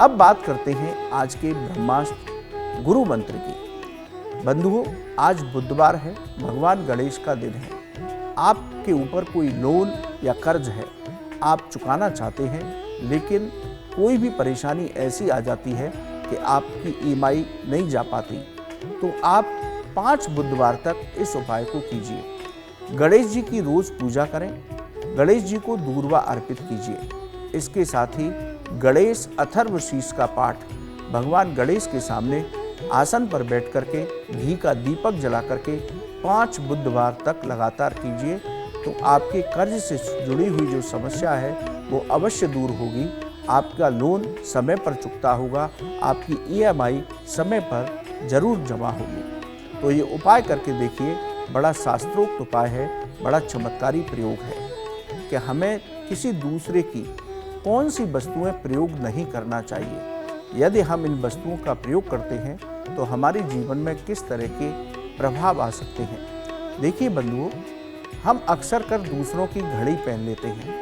अब बात करते हैं आज के ब्रह्मास्त्र गुरु मंत्र की। बंधुओं, आज बुधवार है, भगवान गणेश का दिन है। आपके ऊपर कोई लोन या कर्ज है, आप चुकाना चाहते हैं, लेकिन कोई भी परेशानी ऐसी आ जाती है कि आपकी ईएमआई नहीं जा पाती, तो आप 5 बुधवार तक इस उपाय को कीजिए। गणेश जी की रोज पूजा करें, गणेश जी को दूर्वा अर्पित कीजिए। इसके साथ ही गणेश अथर्वशीष का पाठ भगवान गणेश के सामने आसन पर बैठ करके घी का दीपक जला करके 5 बुधवार तक लगातार कीजिए, तो आपके कर्ज से जुड़ी हुई जो समस्या है वो अवश्य दूर होगी। आपका लोन समय पर चुकता होगा, आपकी ईएमआई समय पर जरूर जमा होगी। तो ये उपाय करके देखिए, बड़ा शास्त्रोक्त उपाय है, बड़ा चमत्कारी प्रयोग है कि हमें किसी दूसरे की कौन सी वस्तुएं प्रयोग नहीं करना चाहिए। यदि हम इन वस्तुओं का प्रयोग करते हैं तो हमारे जीवन में किस तरह के प्रभाव आ सकते हैं। देखिए बंधुओं, हम अक्सर कर दूसरों की घड़ी पहन लेते हैं।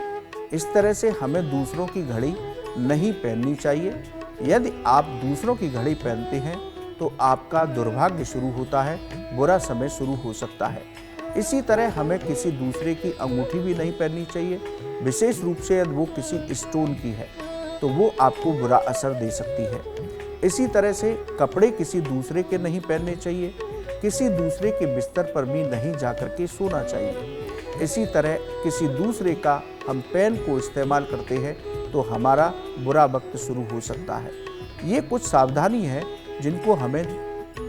इस तरह से हमें दूसरों की घड़ी नहीं पहननी चाहिए। यदि आप दूसरों की घड़ी पहनते हैं तो आपका दुर्भाग्य शुरू होता है, बुरा समय शुरू हो सकता है। इसी तरह हमें किसी दूसरे की अंगूठी भी नहीं पहननी चाहिए, विशेष रूप से यदि वो किसी स्टोन की है तो वो आपको बुरा असर दे सकती है। इसी तरह से कपड़े किसी दूसरे के नहीं पहनने चाहिए, किसी दूसरे के बिस्तर पर भी नहीं जाकर के सोना चाहिए। इसी तरह किसी दूसरे का हम पेन को इस्तेमाल करते हैं तो हमारा बुरा वक्त शुरू हो सकता है। ये कुछ सावधानी है जिनको हमें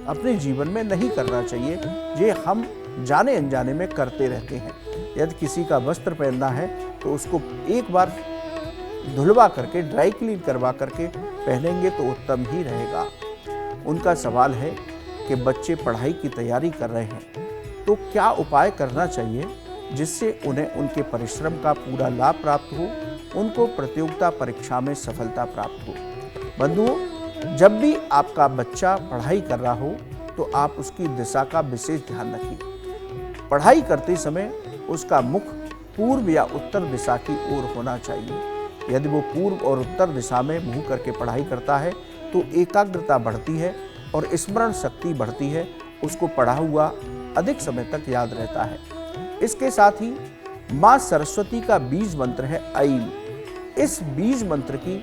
अपने जीवन में नहीं करना चाहिए, ये हम जाने अनजाने में करते रहते हैं। यदि किसी का वस्त्र पहनना है तो उसको एक बार धुलवा करके, ड्राई क्लीन करवा करके पहनेंगे तो उत्तम ही रहेगा। उनका सवाल है कि बच्चे पढ़ाई की तैयारी कर रहे हैं तो क्या उपाय करना चाहिए जिससे उन्हें उनके परिश्रम का पूरा लाभ प्राप्त हो, उनको प्रतियोगिता परीक्षा में सफलता प्राप्त हो। बंधुओं, जब भी आपका बच्चा पढ़ाई कर रहा हो तो आप उसकी दिशा का विशेष ध्यान रखिए। पढ़ाई करते समय उसका मुख पूर्व या उत्तर दिशा की ओर होना चाहिए। यदि वो पूर्व और उत्तर दिशा में मुंह करके पढ़ाई करता है तो एकाग्रता बढ़ती है और स्मरण शक्ति बढ़ती है, उसको पढ़ा हुआ अधिक समय तक याद रहता है। इसके साथ ही माँ सरस्वती का बीज मंत्र है ऐम। इस बीज मंत्र की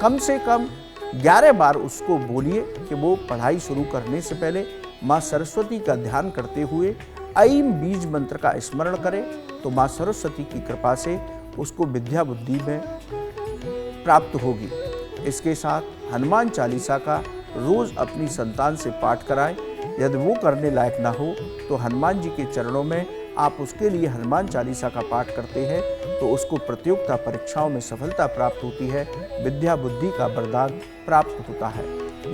कम से कम 11 बार उसको बोलिए कि वो पढ़ाई शुरू करने से पहले माँ सरस्वती का ध्यान करते हुए ऐम बीज मंत्र का स्मरण करे, तो माँ सरस्वती की कृपा से उसको विद्या बुद्धि में प्राप्त होगी। इसके साथ हनुमान चालीसा का रोज अपनी संतान से पाठ कराएं। यदि वो करने लायक ना हो तो हनुमान जी के चरणों में आप उसके लिए हनुमान चालीसा का पाठ करते हैं तो उसको प्रतियोगिता परीक्षाओं में सफलता प्राप्त होती है, विद्या बुद्धि का वरदान प्राप्त होता है।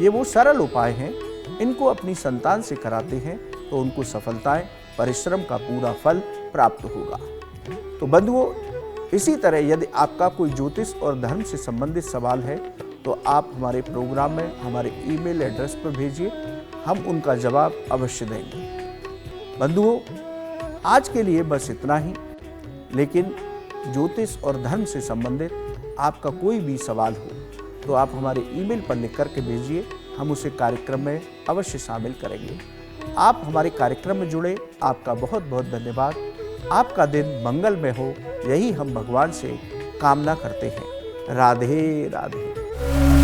ये वो सरल उपाय हैं, इनको अपनी संतान से कराते हैं तो उनको सफलताएं, परिश्रम का पूरा फल प्राप्त होगा। तो बंधुओं, इसी तरह यदि आपका कोई ज्योतिष और धर्म से संबंधित सवाल है तो आप हमारे प्रोग्राम में हमारे ईमेल एड्रेस पर भेजिए, हम उनका जवाब अवश्य देंगे। बंधुओं, आज के लिए बस इतना ही, लेकिन ज्योतिष और धर्म से संबंधित आपका कोई भी सवाल हो तो आप हमारे ईमेल पर लिख करके भेजिए, हम उसे कार्यक्रम में अवश्य शामिल करेंगे। आप हमारे कार्यक्रम में जुड़े, आपका बहुत बहुत धन्यवाद। आपका दिन मंगलमय हो, यही हम भगवान से कामना करते हैं। राधे राधे।